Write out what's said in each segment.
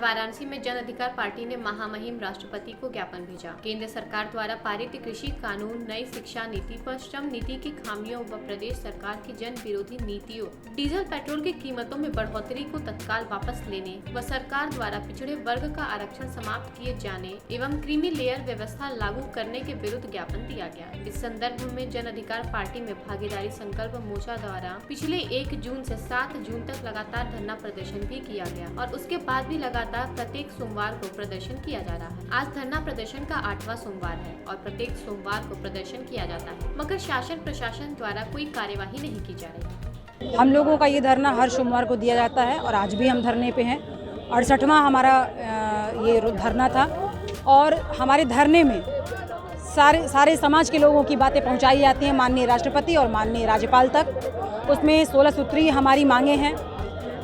वाराणसी में जन अधिकार पार्टी ने महामहिम राष्ट्रपति को ज्ञापन भेजा। केंद्र सरकार द्वारा पारित कृषि कानून, नई शिक्षा नीति पर श्रम नीति की खामियों व प्रदेश सरकार की जन विरोधी नीतियों, डीजल पेट्रोल की कीमतों में बढ़ोतरी को तत्काल वापस लेने व सरकार द्वारा पिछड़े वर्ग का आरक्षण समाप्त किए जाने एवं क्रीमी लेयर व्यवस्था लागू करने के विरुद्ध ज्ञापन दिया गया। इस संदर्भ में जन अधिकार पार्टी में भागीदारी संकल्प मोर्चा द्वारा पिछले 1 जून से 7 जून तक लगातार धरना प्रदर्शन भी किया गया और उसके बाद भी लगातार प्रत्येक सोमवार को प्रदर्शन किया जा रहा है। आज धरना प्रदर्शन का 8वां सोमवार है और प्रत्येक सोमवार को प्रदर्शन किया जाता है, मगर शासन प्रशासन द्वारा कोई कार्यवाही नहीं की जा रही। हम लोगों का ये धरना हर सोमवार को दिया जाता है और आज भी हम धरने पे हैं। 68वां हमारा ये धरना था और हमारे धरने में सारे समाज के लोगों की बातें पहुंचाई जाती हैं माननीय राष्ट्रपति और माननीय राज्यपाल तक। उसमें 16 सूत्री हमारी मांगे हैं।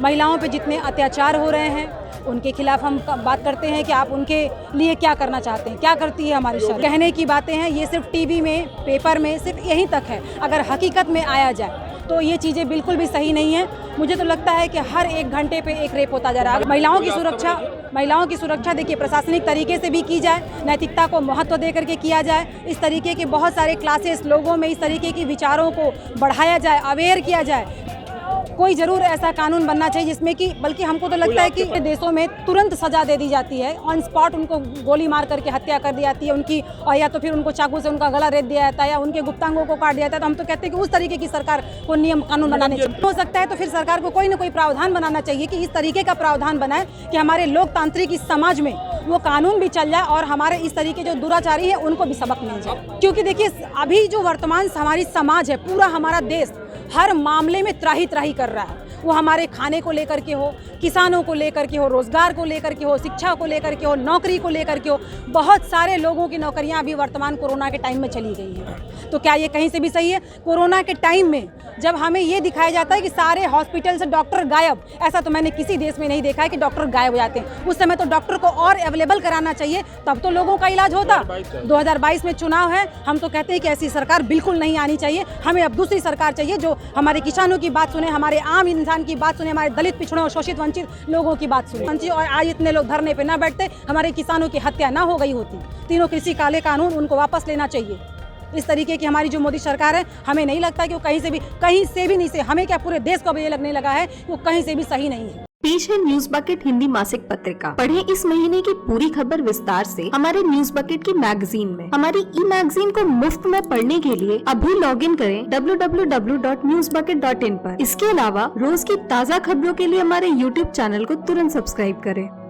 महिलाओं पे जितने अत्याचार हो रहे हैं उनके खिलाफ हम बात करते हैं कि आप उनके लिए क्या करना चाहते हैं, क्या करती है हमारी सरकार। कहने की बातें हैं, ये सिर्फ टीवी में, पेपर में सिर्फ यहीं तक है। अगर हकीकत में आया जाए तो ये चीज़ें बिल्कुल भी सही नहीं है। मुझे तो लगता है कि हर 1 घंटे पे एक रेप होता जा रहा है। महिलाओं की सुरक्षा देखिए प्रशासनिक तरीके से भी की जाए, नैतिकता को महत्व दे करके किया जाए। इस तरीके के बहुत सारे क्लासेस लोगों में इस तरीके के विचारों को बढ़ाया जाए, अवेयर किया जाए। कोई ज़रूर ऐसा कानून बनना चाहिए जिसमें कि, बल्कि हमको तो लगता है कि देशों में तुरंत सजा दे दी जाती है, ऑन स्पॉट उनको गोली मार करके हत्या कर दी जाती है उनकी, और या तो फिर उनको चाकू से उनका गला रेत दिया जाता है या उनके गुप्तांगों को काट दिया जाता है। तो हम तो कहते हैं कि उस तरीके की सरकार को नियम कानून बनाने चाहिए। हो सकता है तो फिर सरकार को कोई ना कोई प्रावधान बनाना चाहिए कि इस तरीके का प्रावधान बनाए कि हमारे लोकतांत्रिक इस समाज में वो कानून भी चल जाए और हमारे इस तरीके जो दुराचारी है उनको भी सबक मिल जाए। क्योंकि देखिए अभी जो वर्तमान हमारी समाज है, पूरा हमारा देश हर मामले में त्राही त्राही कर रहा है। वो हमारे खाने को लेकर के हो, किसानों को लेकर के हो, रोजगार को लेकर के हो, शिक्षा को लेकर के हो, नौकरी को लेकर के हो। बहुत सारे लोगों की नौकरियां अभी वर्तमान कोरोना के टाइम में चली गई हैं। तो क्या ये कहीं से भी सही है? कोरोना के टाइम में जब हमें ये दिखाया जाता है कि सारे हॉस्पिटल से डॉक्टर गायब, ऐसा तो मैंने किसी देश में नहीं देखा है कि डॉक्टर गायब हो जाते हैं। उस समय तो डॉक्टर को और अवेलेबल कराना चाहिए, तब तो लोगों का इलाज होता। 2022 में चुनाव है, हम तो कहते हैं कि ऐसी सरकार बिल्कुल नहीं आनी चाहिए। हमें अब दूसरी सरकार चाहिए जो हमारे किसानों की बात सुने, हमारे आम इंसान की बात सुने, हमारे दलित, पिछड़ों और शोषित वंचित लोगों की बात सुने। और आज इतने लोग धरने पे ना बैठते, हमारे किसानों की हत्या ना हो गई होती। तीनों कृषि काले कानून उनको वापस लेना चाहिए। इस तरीके की हमारी जो मोदी सरकार है, हमें नहीं लगता कि वो कहीं से भी नहीं से, हमें क्या पूरे देश को भी ये लगने लगा है कि वो कहीं से भी सही नहीं है। पेश है न्यूज बकेट हिंदी मासिक पत्रिका। पढ़ें इस महीने की पूरी खबर विस्तार से हमारे न्यूज बकेट की मैगजीन में। हमारी ई मैगजीन को मुफ्त में पढ़ने के लिए अभी लॉग इन करें www.newsbucket.in पर। इसके अलावा रोज की ताज़ा खबरों के लिए हमारे YouTube चैनल को तुरंत सब्सक्राइब करें।